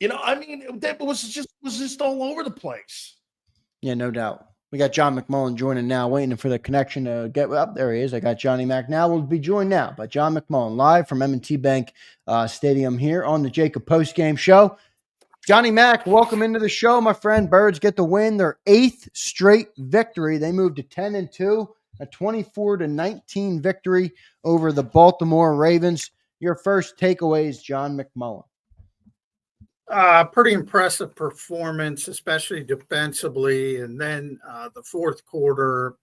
I mean, that was just all over the place. Yeah, no doubt. We got John McMullen joining now, waiting for the connection to get up. There he is. I got Johnny Mac now. We'll be joined now by John McMullen live from M&T Bank Stadium here on the JAKIB postgame show. Johnny Mac, welcome into the show, my friend. Birds get the win, their 8th straight victory. They moved to 10-2, a 24-19 victory over the Baltimore Ravens. Your first takeaways, John McMullen. Pretty impressive performance, especially defensively. And then the fourth quarter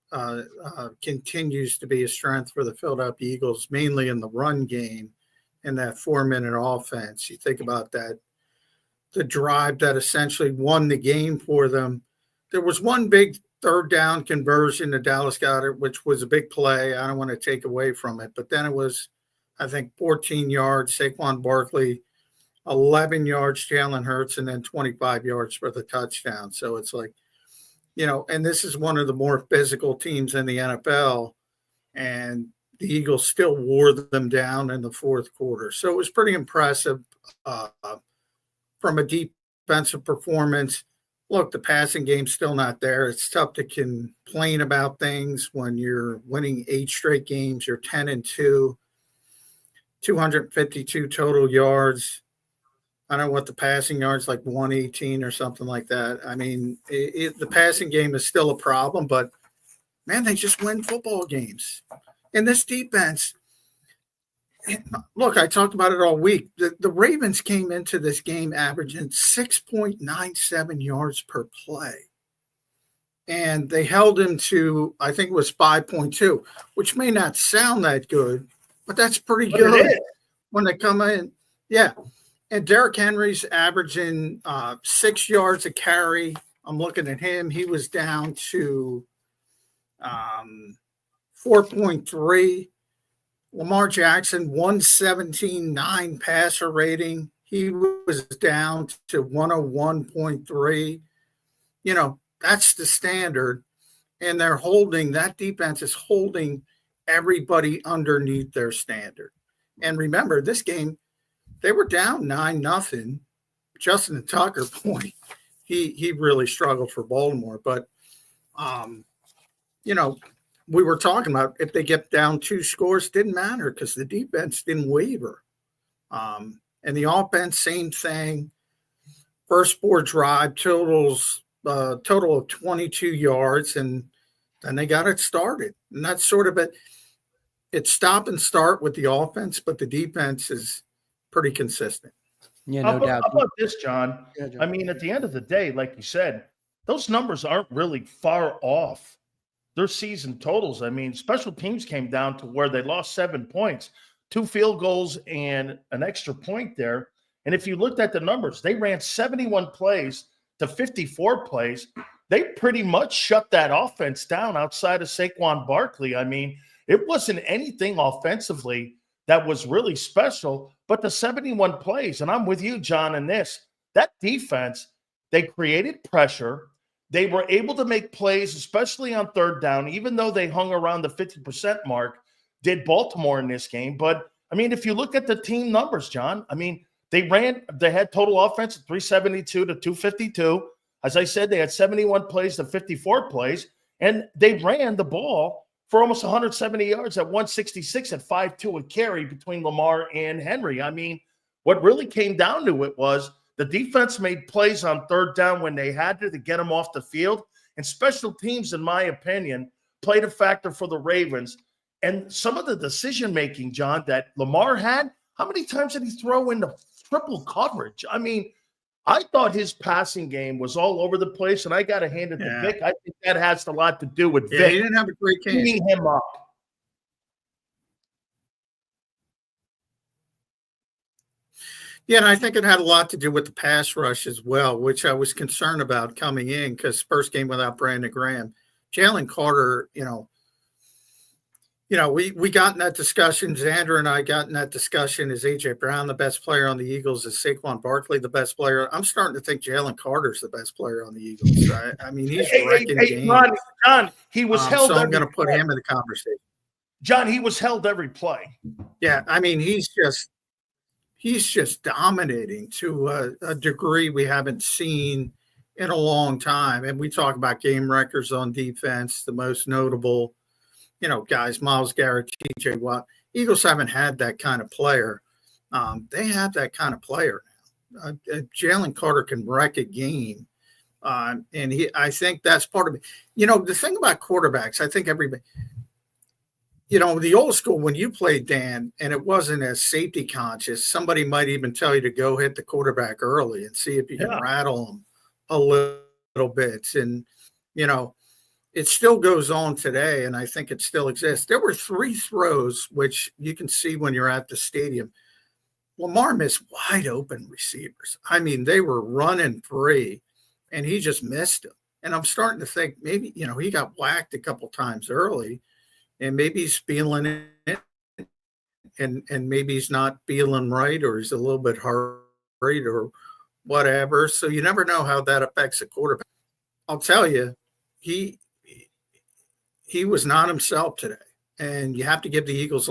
continues to be a strength for the Philadelphia Eagles, mainly in the run game and that 4-minute offense. You think about that, the drive that essentially won the game for them. There was one big third down conversion that Dallas got it, which was a big play. I don't want to take away from it. But then it was, I think, 14 yards, Saquon Barkley, 11 yards, Jalen Hurts, and then 25 yards for the touchdown. So it's like, and this is one of the more physical teams in the NFL, and the Eagles still wore them down in the fourth quarter. So it was pretty impressive from a defensive performance. Look, the passing game's still not there. It's tough to complain about things when you're winning 8 straight games. You're 10-2, 252 total yards. I don't know what the passing yards, like 118 or something like that. I mean, the passing game is still a problem, but, man, they just win football games. And this defense, look, I talked about it all week. The Ravens came into this game averaging 6.97 yards per play. And they held him to, I think it was 5.2, which may not sound that good, but that's pretty good when they come in. Yeah. And Derrick Henry's averaging 6 yards a carry. I'm looking at him. He was down to 4.3. Lamar Jackson, 117.9 passer rating. He was down to 101.3. That's the standard. And that defense is holding everybody underneath their standard. And remember, this game, they were down 9-0. Justin Tucker point, he really struggled for Baltimore. But, we were talking about if they get down 2 scores, didn't matter because the defense didn't waver. And the offense, same thing. First 4 drive total of 22 yards, and then they got it started. And that's sort of it. It's stop and start with the offense, but the defense is pretty consistent. Yeah, no doubt. How about this, John? Yeah, John? I mean, at the end of the day, like you said, those numbers aren't really far off their season totals. I mean, special teams came down to where they lost 7 points, 2 field goals and an extra point there. And if you looked at the numbers, they ran 71 plays to 54 plays. They pretty much shut that offense down outside of Saquon Barkley. I mean, it wasn't anything offensively that was really special, but the 71 plays, and I'm with you, John, in this, that defense, they created pressure. They were able to make plays, especially on third down, even though they hung around the 50% mark, did Baltimore in this game. But, I mean, if you look at the team numbers, John, I mean, they had total offense at 372 to 252. As I said, they had 71 plays to 54 plays, and they ran the ball for almost 170 yards at 166 at 5.2 a carry between Lamar and Henry. I mean, what really came down to it was the defense made plays on third down when they had to get them off the field. And special teams, in my opinion, played a factor for the Ravens. And some of the decision-making, John, that Lamar had, how many times did he throw into triple coverage? I mean, I thought his passing game was all over the place, and I got to hand it to Vic. I think that has a lot to do with Vic. He didn't have a great game. Cleaning him up. Yeah, and I think it had a lot to do with the pass rush as well, which I was concerned about coming in because first game without Brandon Graham. Jalen Carter, we got in that discussion. Xander and I got in that discussion. Is A.J. Brown the best player on the Eagles? Is Saquon Barkley the best player? I'm starting to think Jalen Carter's the best player on the Eagles. Right? I mean, he's wrecking games. John, he was held. So I'm going to put him in the conversation. John, he was held every play. Yeah, I mean, he's just he's just dominating to a degree we haven't seen in a long time. And we talk about game records on defense, the most notable, guys, Myles Garrett, TJ Watt. Eagles haven't had that kind of player. They have that kind of player now. Jalen Carter can wreck a game. And I think that's part of it. The thing about quarterbacks, I think everybody, the old school, when you played, Dan, and it wasn't as safety conscious, somebody might even tell you to go hit the quarterback early and see if you can rattle them a little bit. And, it still goes on today, and I think it still exists. There were 3 throws, which you can see when you're at the stadium. Lamar missed wide open receivers. I mean, they were running free, and he just missed them. And I'm starting to think maybe, he got whacked a couple times early, and maybe he's feeling it, and maybe he's not feeling right, or he's a little bit hurried or whatever. So you never know how that affects a quarterback. I'll tell you, he was not himself today. And you have to give the Eagles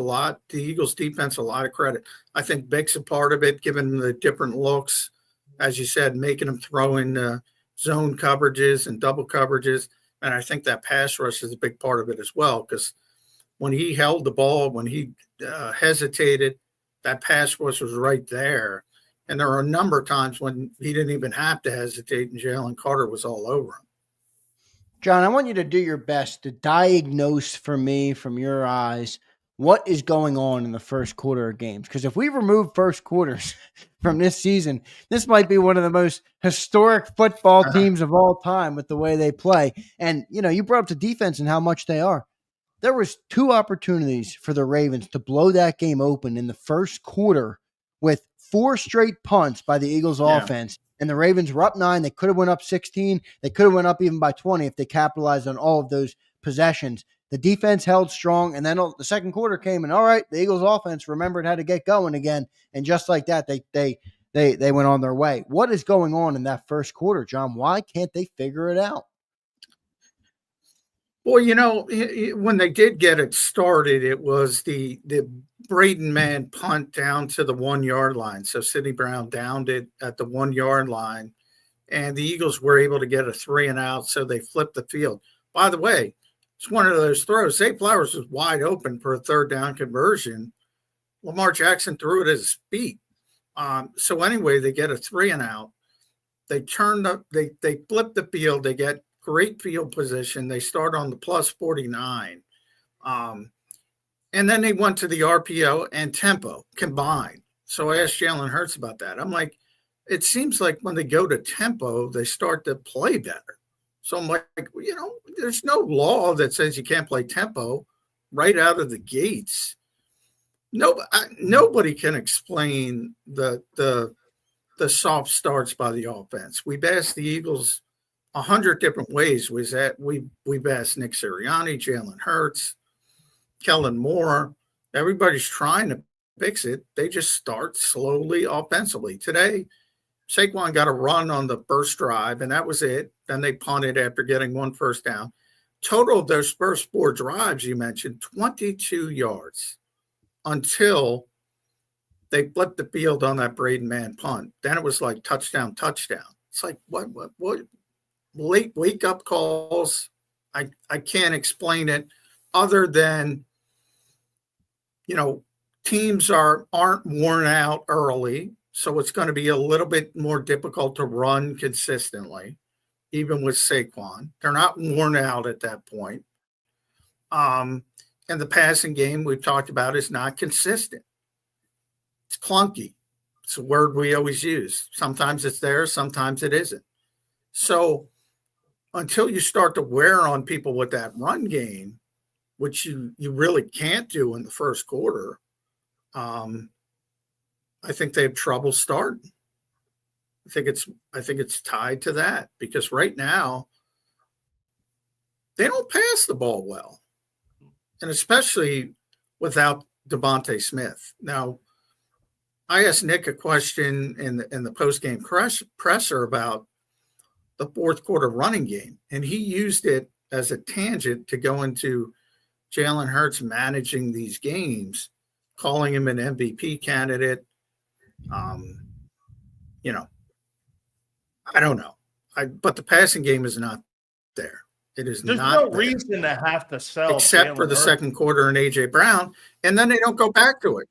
defense a lot of credit. I think Bick's a part of it, giving them the different looks, as you said, making them throw in zone coverages and double coverages. And I think that pass rush is a big part of it as well, because when he held the ball, when he hesitated, that pass rush was right there. And there were a number of times when he didn't even have to hesitate, and Jalen Carter was all over him. John, I want you to do your best to diagnose for me, from your eyes, what is going on in the first quarter of games. Because if we remove first quarters from this season, this might be one of the most historic football teams of all time with the way they play. And, you brought up the defense and how much they are. There was 2 opportunities for the Ravens to blow that game open in the first quarter with 4 straight punts by the Eagles offense. And the Ravens were up 9. They could have went up 16. They could have went up even by 20 if they capitalized on all of those possessions. The defense held strong, and then the second quarter came, and all right, the Eagles offense remembered how to get going again, and just like that, they went on their way. What is going on in that first quarter, John? Why can't they figure it out? Well, when they did get it started, it was the Braden man punt down to the 1 yard line. So Sidney Brown downed it at the 1 yard line, and the Eagles were able to get a 3 and out. So they flipped the field. By the way, it's one of those throws. Zay Flowers was wide open for a 3rd down conversion. Lamar Jackson threw it at his feet. So anyway, they get a 3 and out. They they flip the field. They get great field position. They start on the plus 49. And then they went to the RPO and tempo combined. So I asked Jalen Hurts about that. I'm like, it seems like when they go to tempo, they start to play better. So I'm like, there's no law that says you can't play tempo right out of the gates. Nobody can explain the soft starts by the offense. We've asked the Eagles 100 different ways. We've asked Nick Sirianni, Jalen Hurts, Kellen Moore. Everybody's trying to fix it. They just start slowly offensively. Today, Saquon got a run on the first drive, and that was it. Then they punted after getting 1 first down. Total of those first 4 drives you mentioned, 22 yards until they flipped the field on that Braden man punt. Then it was like touchdown. It's like, what? Late wake-up calls. I can't explain it other than, teams aren't worn out early, so it's going to be a little bit more difficult to run consistently, even with Saquon. They're not worn out at that point. And the passing game we've talked about is not consistent. It's clunky. It's a word we always use. Sometimes it's there, sometimes it isn't. So until you start to wear on people with that run game, which you really can't do in the first quarter, I think they have trouble starting. I think it's tied to that, because right now they don't pass the ball well, and especially without Devontae Smith. Now, I asked Nick a question in the post-game presser about the fourth quarter running game, and he used it as a tangent to go into Jalen Hurts managing these games, calling him an MVP candidate. You know, I don't know. But the passing game is not there. It is There's not no there, reason to have to sell except for Jalen the Hurts. second quarter and A.J. Brown, and then they don't go back to it.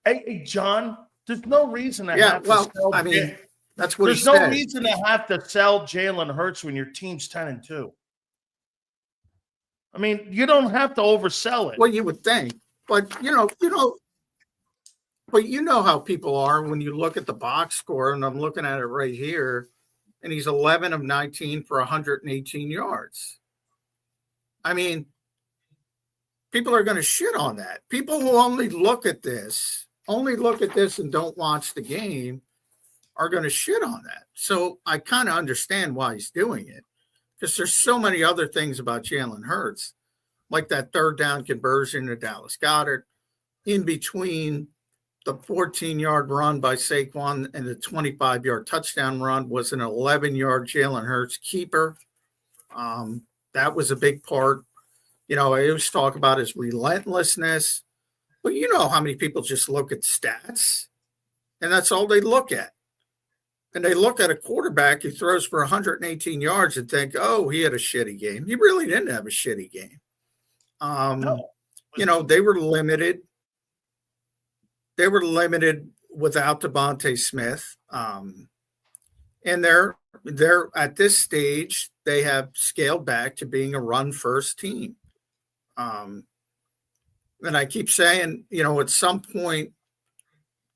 Hey, John, there's no reason to have to sell. I mean, that's what there's no reason to have to sell Jalen Hurts when your team's 10-2. I mean, you don't have to oversell it. Well, you would think, but but you know how people are when you look at the box score, and I'm looking at it right here, and he's 11 of 19 for 118 yards. I mean, people are going to shit on that. People who only look at this and don't watch the game are going to shit on that. So I kind of understand why he's doing it, because there's so many other things about Jalen Hurts, like that third down conversion to Dallas Goedert, in between the 14-yard run by Saquon and the 25-yard touchdown run was an 11-yard Jalen Hurts keeper. That was a big part. I always talk about his relentlessness, but you know how many people just look at stats, and that's all they look at. And they look at a quarterback who throws for 118 yards and think, oh, he had a shitty game. He really didn't have a shitty game. No. They were limited. They were limited without Devontae Smith. And they're at this stage, they have scaled back to being a run-first team. And I keep saying, at some point,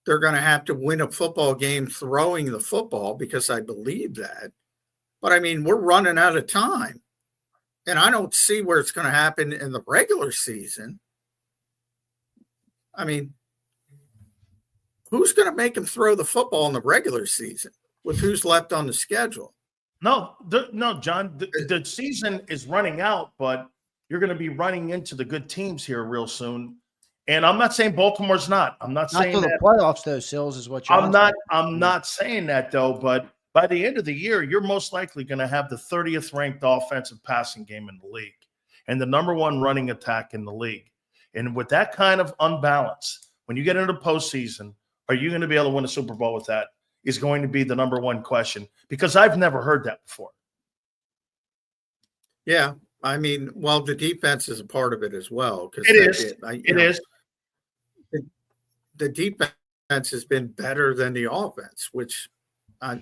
they're going to have to win a football game throwing the football, because I believe that. But, I mean, we're running out of time. And I don't see where it's going to happen in the regular season. I mean, who's going to make him throw the football in the regular season with who's left on the schedule? No, John, the season is running out, but you're going to be running into the good teams here real soon. And I'm not saying Baltimore's not. I'm not saying that. The playoffs, though, Sills, is what you're I'm not saying that, though, but by the end of the year, you're most likely going to have the 30th ranked offensive passing game in the league and the number one running attack in the league. And with that kind of unbalance, when you get into the postseason, are you going to be able to win a Super Bowl with that? Is going to be the number one question, because I've never heard that before. Yeah. I mean, well, the defense is a part of it as well. It is. The defense has been better than the offense, which, I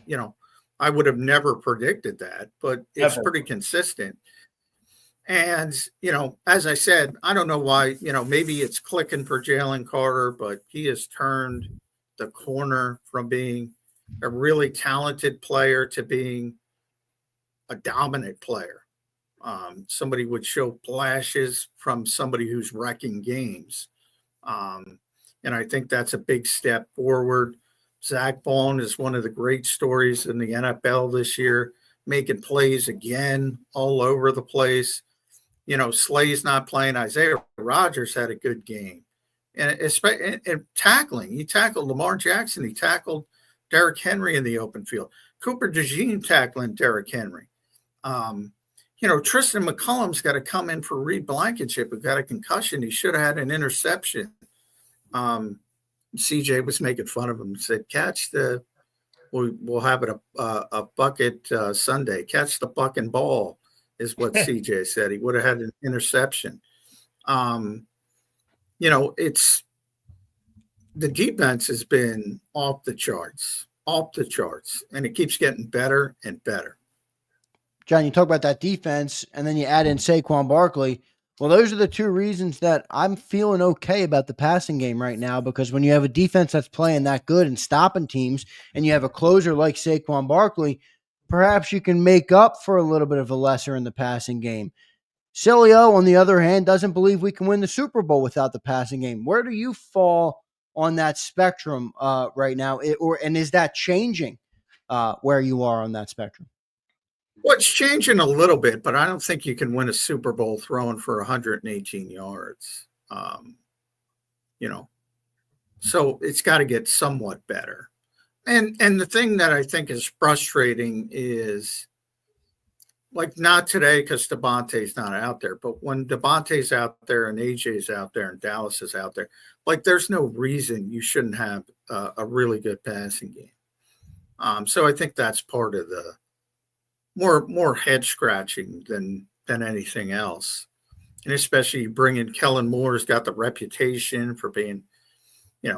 would have never predicted that, but it's pretty consistent. And, as I said, I don't know why, maybe it's clicking for Jalen Carter, but he has turned the corner from being a really talented player to being a dominant player. Somebody would show flashes from somebody who's wrecking games. And I think that's a big step forward. Zach Bond is one of the great stories in the NFL this year, making plays again all over the place. Slay's not playing. Isaiah Rodgers had a good game. And tackling. He tackled Lamar Jackson. He tackled Derrick Henry in the open field. Cooper DeJean tackling Derrick Henry. Tristan McCullum's got to come in for Reed Blankenship, who got a concussion. He should have had an interception. CJ was making fun of him and said, we'll have it a bucket Sunday. Catch the buck and ball is what CJ said. He would have had an interception. It's the defense has been off the charts, and it keeps getting better and better. John, you talk about that defense, and then you add in Saquon Barkley. Well, those are the two reasons that I'm feeling okay about the passing game right now, because when you have a defense that's playing that good and stopping teams, and you have a closer like Saquon Barkley, perhaps you can make up for a little bit of a lesser in the passing game. Cilio, on the other hand, doesn't believe we can win the Super Bowl without the passing game. Where do you fall on that spectrum right now? And is that changing where you are on that spectrum? Well, it's changing a little bit, but I don't think you can win a Super Bowl throwing for 118 yards. So it's got to get somewhat better. And the thing that I think is frustrating is, like, not today because Devontae's not out there, but when Devontae's out there and AJ's out there and Dallas is out there, like, there's no reason you shouldn't have a really good passing game. So I think that's part of the more head scratching than anything else. And especially bringing Kellen Moore's got the reputation for being,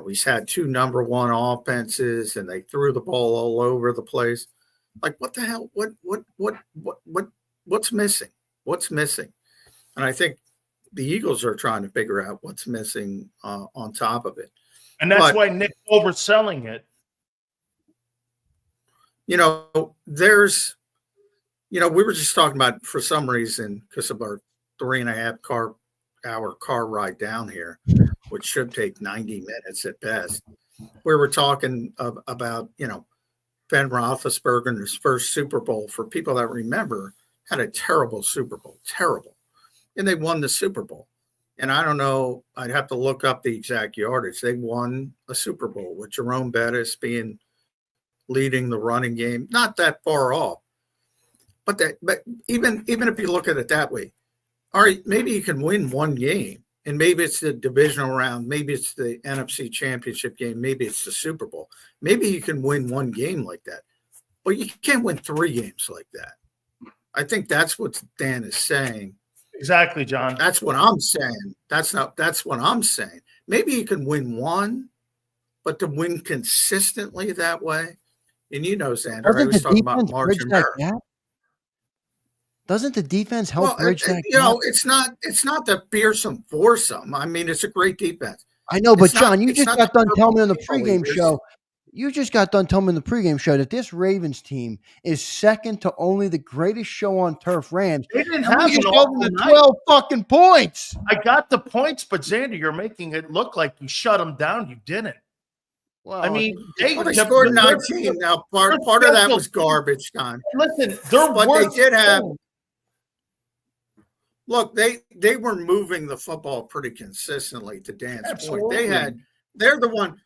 he's had 2 number 1 offenses and they threw the ball all over the place. Like, what the hell? What's missing? What's missing? And I think the Eagles are trying to figure out what's missing on top of it. And that's why Nick's overselling it. There's, we were just talking about, for some reason, because of our 3.5 hour car ride down here, which should take 90 minutes at best. We were talking about, Ben Roethlisberger in his first Super Bowl, for people that remember, had a terrible Super Bowl, terrible. And they won the Super Bowl. And I don't know, I'd have to look up the exact yardage. They won a Super Bowl with Jerome Bettis leading the running game, not that far off. But even if you look at it that way, all right, maybe you can win one game, and maybe it's the divisional round, maybe it's the NFC Championship game, maybe it's the Super Bowl. Maybe you can win one game like that, but you can't win 3 games like that. I think that's what Dan is saying. Exactly, John. That's what I'm saying. That's what I'm saying. Maybe you can win 1, but to win consistently that way, and Xander, I was talking about margin error. Doesn't the defense help bridge that gap? It's not the fearsome foursome. I mean, it's a great defense. I know, but John, you just got done telling me on the pregame show. You just got done telling me in the pregame show that this Ravens team is second to only the greatest show on turf, Rams. They didn't have an 12 fucking points. I got the points, but Xander, you're making it look like you shut them down. You didn't. Well, I mean, they scored 19. Now, part of that was garbage time. Listen, they did have. Look, they were moving the football pretty consistently. To Dan's point, they're the one.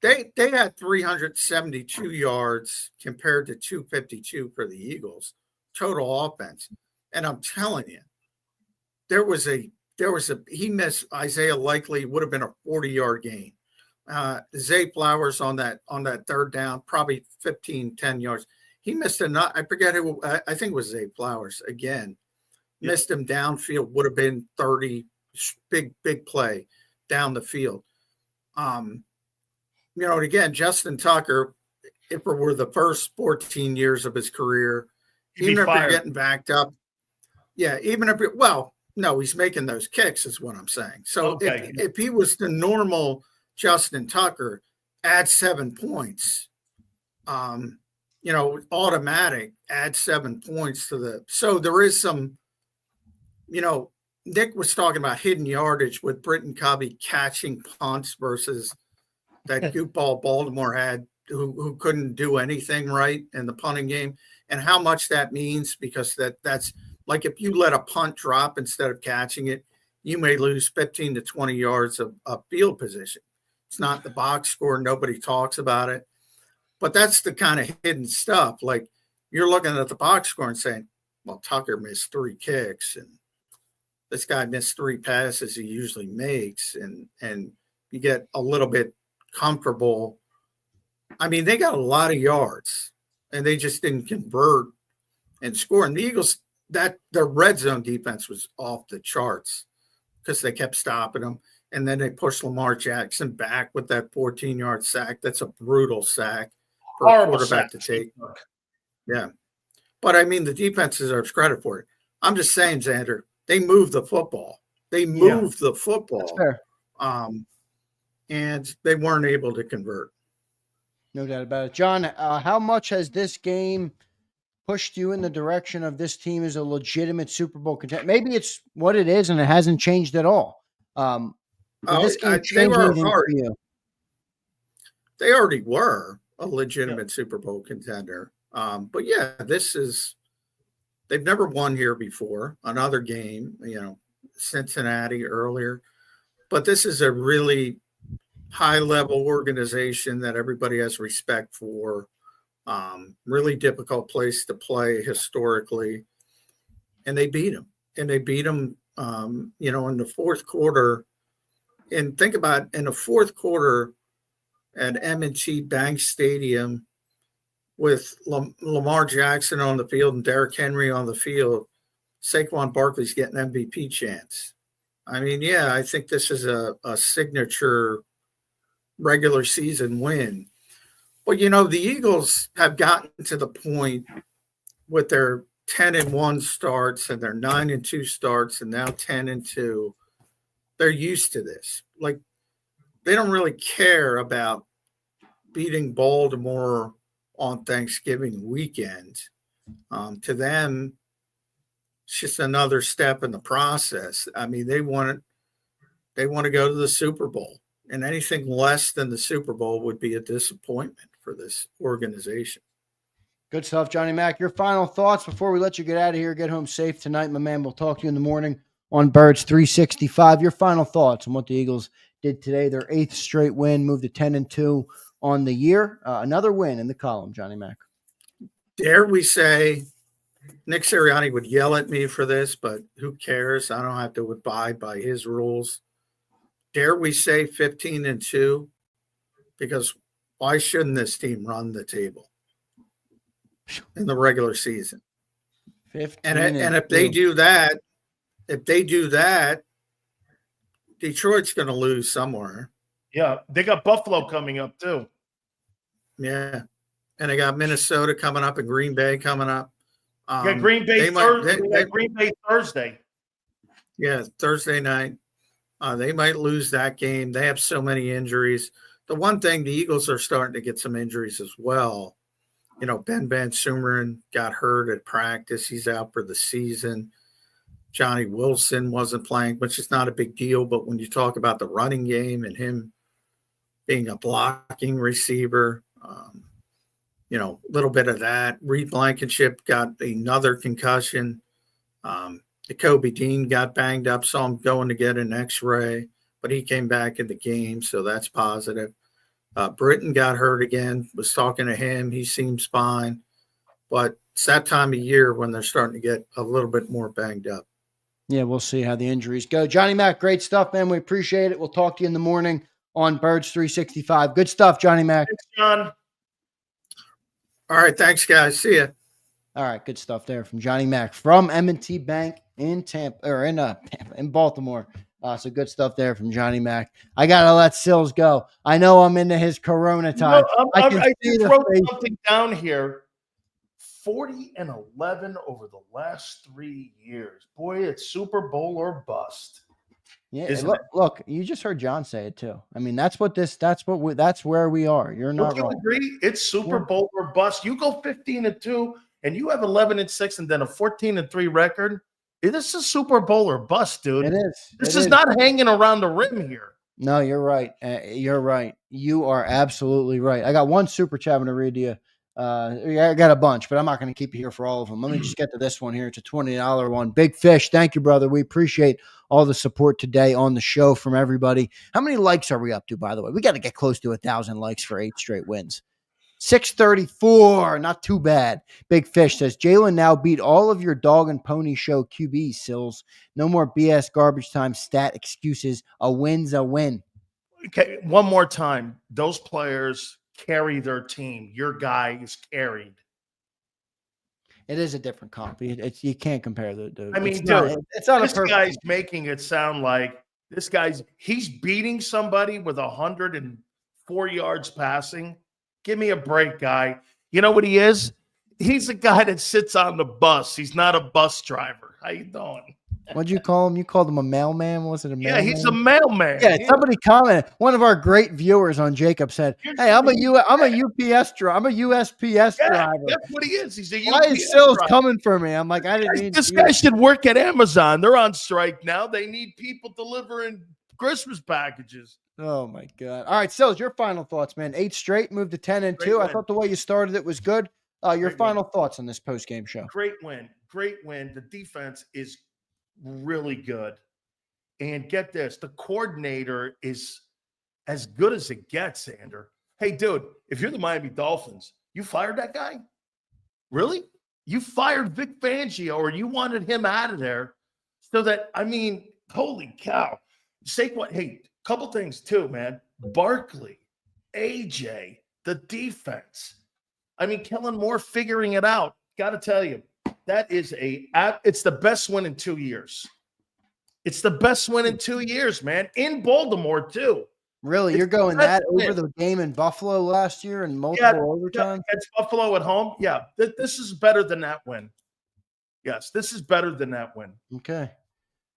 They had 372 yards compared to 252 for the Eagles total offense, and I'm telling you, he missed Isaiah Likely, would have been a 40-yard gain. Zay Flowers on that third down, probably 10 yards. He missed I forget who. I think it was Zay Flowers again. Missed him downfield, would have been 30, big play down the field. And again, Justin Tucker, if it were the first 14 years of his career, even if you're getting backed up, he's making those kicks is what I'm saying. So if he was the normal Justin Tucker, add 7 points, automatic, add 7 points to so there is some, Nick was talking about hidden yardage with Britton Covey catching punts versus that goofball Baltimore had who couldn't do anything right in the punting game, and how much that means, because that's like if you let a punt drop instead of catching it, you may lose 15 to 20 yards of field position. It's not the box score. Nobody talks about it, but that's the kind of hidden stuff. Like you're looking at the box score and saying, well, Tucker missed 3 kicks and this guy missed 3 passes he usually makes, and you get a little bit comfortable. I mean, they got a lot of yards and they just didn't convert and score. And the Eagles, their red zone defense was off the charts because they kept stopping them. And then they pushed Lamar Jackson back with that 14-yard sack. That's a brutal sack for a quarterback to take. Yeah. But I mean, the defense deserves credit for it. I'm just saying, Xander, they moved the football. They moved the football. That's fair. And they weren't able to convert. No doubt about it. John, how much has this game pushed you in the direction of this team as a legitimate Super Bowl contender? Maybe it's what it is and it hasn't changed at all. This game they were for you? They already were a legitimate Super Bowl contender. But yeah, they've never won here before. Another game, Cincinnati earlier. But this is a really high-level organization that everybody has respect for. Really difficult place to play historically. And they beat them. And they beat them, in the fourth quarter. And think about in the fourth quarter, at M&T Bank Stadium with Lamar Jackson on the field and Derrick Henry on the field, Saquon Barkley's getting MVP chance. I mean, yeah, I think this is a signature regular season win. But, you know, the Eagles have gotten to the point with their 10-1 starts and their 9-2 starts and now 10-2. They're used to this. Like, they don't really care about beating Baltimore on Thanksgiving weekend. To them, it's just another step in the process. I mean, they want to go to the Super Bowl, and anything less than the Super Bowl would be a disappointment for this organization. Good stuff, Johnny Mac. Your final thoughts before we let you get out of here, get home safe tonight, my man. We'll talk to you in the morning on Birds 365. Your final thoughts on what the Eagles did today, their 8th straight win, moved to 10-2 on the year. Another win in the column, Johnny Mac. Dare we say, Nick Sirianni would yell at me for this, but who cares? I don't have to abide by his rules. Dare we say 15-2? Because why shouldn't this team run the table in the regular season? 15 and if they do that, Detroit's going to lose somewhere. Yeah, they got Buffalo coming up too. Yeah, and they got Minnesota coming up and Green Bay coming up. Green Bay Green Bay Thursday. Yeah, Thursday night. They might lose that game. They have so many injuries. The one thing, the Eagles are starting to get some injuries as well. You know, Ben Summerlin got hurt at practice. He's out for the season. Johnny Wilson wasn't playing, which is not a big deal. But when you talk about the running game and him being a blocking receiver, you know, a little bit of that. Reed Blankenship got another concussion. Jacoby Dean got banged up, saw him going to get an x-ray, but he came back in the game, so that's positive. Britton got hurt again, was talking to him. He seems fine. But it's that time of year when they're starting to get a little bit more banged up. Yeah, we'll see how the injuries go. Johnny Mac, great stuff, man. We appreciate it. We'll talk to you in the morning on Birds 365. Good stuff, Johnny Mac. Thanks, John. All right, thanks, guys. See ya. All right, good stuff there from Johnny Mac from M&T Bank in Tampa or in Baltimore. So good stuff there from Johnny Mac. I gotta let Sills go. I know I'm into his Corona time. I wrote something down here. 40-11 over the last 3 years. Boy, it's Super Bowl or bust. Yeah, look, you just heard John say it too. I mean, that's where we are. You're not wrong. You agree? It's Super Bowl or bust. You go 15-2 and you have 11-6 and then a 14-3 record. This is Super Bowl or bust, dude. It is. This is not hanging around the rim here. No, you're right. You're right. You are absolutely right. I got one super chat I'm going to read to you. I got a bunch, but I'm not going to keep you here for all of them. Let me just get to this one here. It's a $20 one. Big Fish. Thank you, brother. We appreciate all the support today on the show from everybody. How many likes are we up to, by the way? We got to get close to 1,000 likes for 8 straight wins. 634. Not too bad. Big Fish says, Jalen now beat all of your dog and pony show QBs, Sills. No more BS garbage time stat excuses. A win's a win. Okay, one more time. Those players carry their team. Your guy is carried. It is a different comp. You can't compare the I mean, it's not this guy's making it sound like he's beating somebody with 104 yards passing. Give me a break, guy. You know what he is? He's a guy that sits on the bus. He's not a bus driver. How you doing? What'd you call him? You called him a mailman? Was it a mailman? Yeah, he's a mailman. Yeah, somebody commented. One of our great viewers on Jacob said, "Hey, I'm a UPS driver. I'm a USPS driver." That's what he is. He's a UPS Why is Sills coming for me? I'm like, I didn't need this guy should work at Amazon. They're on strike now. They need people delivering Christmas packages. Oh my God. All right, Sills, your final thoughts, man. 8 straight, moved to 10-2. I thought the way you started it was good. Your final thoughts on this post-game show. Great win. The defense is really good. And get this, the coordinator is as good as it gets, Sander. Hey, dude, if you're the Miami Dolphins, you fired that guy? Really? You fired Vic Fangio, or you wanted him out of there so that, I mean, holy cow. Saquon, hey, couple things too, man. Barkley, AJ, the defense. I mean, Kellen Moore figuring it out. Got to tell you, it's the best win in 2 years. It's the best win in 2 years, man. In Baltimore, too. Really? You're going that over the game in Buffalo last year and multiple overtime? It's Buffalo at home. Yeah. This is better than that win. Yes, this is better than that win. Okay.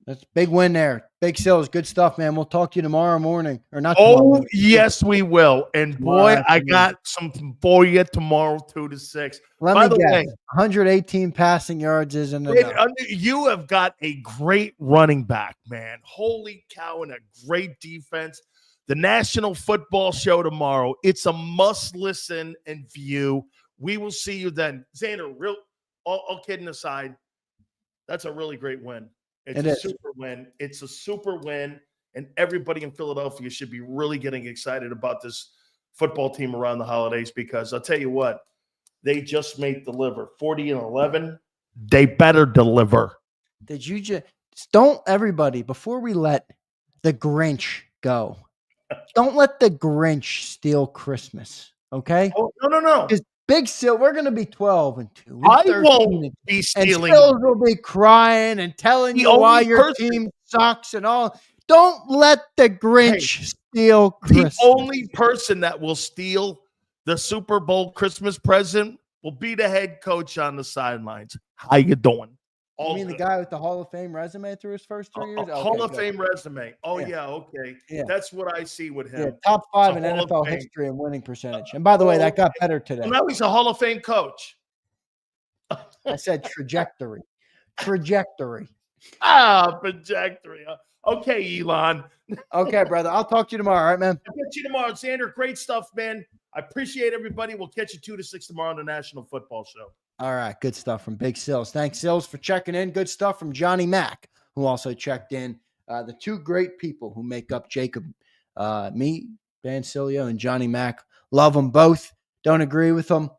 That's a big win there. Big Sills. Good stuff, man. We'll talk to you tomorrow morning. Or not tomorrow morning. Yes, we will. And boy, I got something for you tomorrow, 2 to 6. By the way, 118 passing yards isn't enough. You have got a great running back, man. Holy cow, and a great defense. The National Football Show tomorrow. It's a must listen and view. We will see you then. Xander, all kidding aside, that's a really great win. It's a super win. It's a super win, and everybody in Philadelphia should be really getting excited about this football team around the holidays, because I'll tell you what, they just may deliver. 40-11, they better deliver. Did you don't everybody, before we let the Grinch go, don't let the Grinch steal Christmas, okay? Oh, no. Big Sil, we're going to be 12-2. I won't be stealing. And Sills will be crying and telling you why your team sucks and all. Don't let the Grinch steal Christmas. The only person that will steal the Super Bowl Christmas present will be the head coach on the sidelines. How you doing? You mean the guy with the Hall of Fame resume through his first 3 years? Hall of Fame resume. Oh, yeah, okay. Yeah. That's what I see with him. Yeah, top 5 in NFL history in winning percentage. And by the way, that got better today. Well, now he's a Hall of Fame coach. I said trajectory. Trajectory. Trajectory. Okay, Elon. Okay, brother. I'll talk to you tomorrow. All right, man? I'll catch you tomorrow. Xander, great stuff, man. I appreciate everybody. We'll catch you 2 to 6 tomorrow on the National Football Show. All right, good stuff from Big Sills. Thanks, Sills, for checking in. Good stuff from Johnny Mack, who also checked in. The two great people who make up Jacob, me, Dan Cilio, and Johnny Mack. Love them both. Don't agree with them.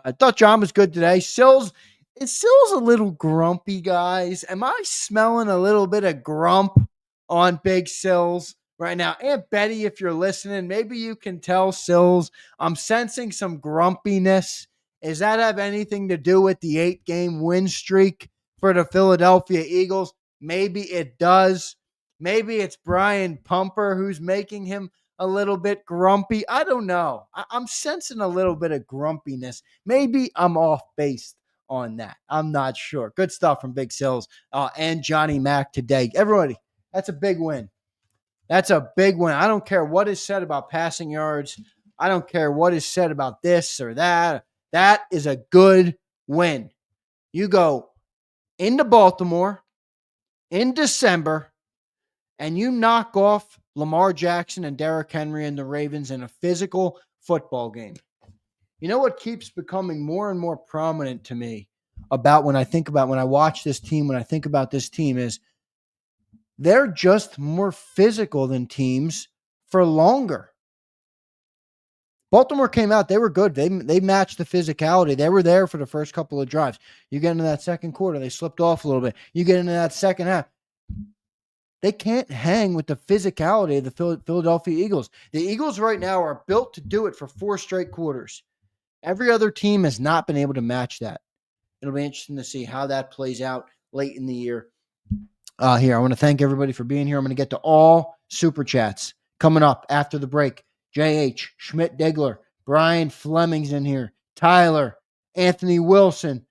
I thought John was good today. Sills, is Sills a little grumpy, guys? Am I smelling a little bit of grump on Big Sills right now? Aunt Betty, if you're listening, maybe you can tell Sills I'm sensing some grumpiness. Does that have anything to do with the 8-game win streak for the Philadelphia Eagles? Maybe it does. Maybe it's Brian Pumper who's making him a little bit grumpy. I don't know. I'm sensing a little bit of grumpiness. Maybe I'm off base on that. I'm not sure. Good stuff from Big Sills and Johnny Mack today. Everybody, that's a big win. That's a big win. I don't care what is said about passing yards. I don't care what is said about this or that. That is a good win. You go into Baltimore in December and you knock off Lamar Jackson and Derrick Henry and the Ravens in a physical football game. You know what keeps becoming more and more prominent to me about when I watch this team, when I think about this team, is they're just more physical than teams for longer. Baltimore came out. They were good. They matched the physicality. They were there for the first couple of drives. You get into that second quarter, they slipped off a little bit. You get into that second half. They can't hang with the physicality of the Philadelphia Eagles. The Eagles right now are built to do it for 4 straight quarters. Every other team has not been able to match that. It'll be interesting to see how that plays out late in the year. Here, I want to thank everybody for being here. I'm going to get to all Super Chats coming up after the break. J.H., Schmidt Degler, Brian Fleming's in here, Tyler, Anthony Wilson,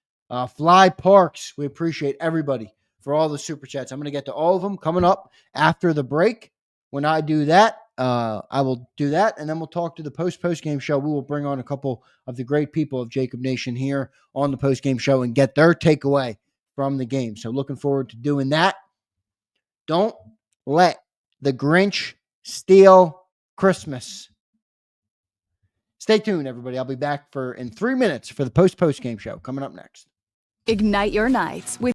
Fly Parks. We appreciate everybody for all the Super Chats. I'm going to get to all of them coming up after the break. When I do that, I will do that, and then we'll talk to the post-game show. We will bring on a couple of the great people of JAKIB Nation here on the post-game show and get their takeaway from the game. So looking forward to doing that. Don't let the Grinch steal Christmas. Stay tuned, everybody. I'll be back in 3 minutes for the post-game show coming up next. Ignite your nights with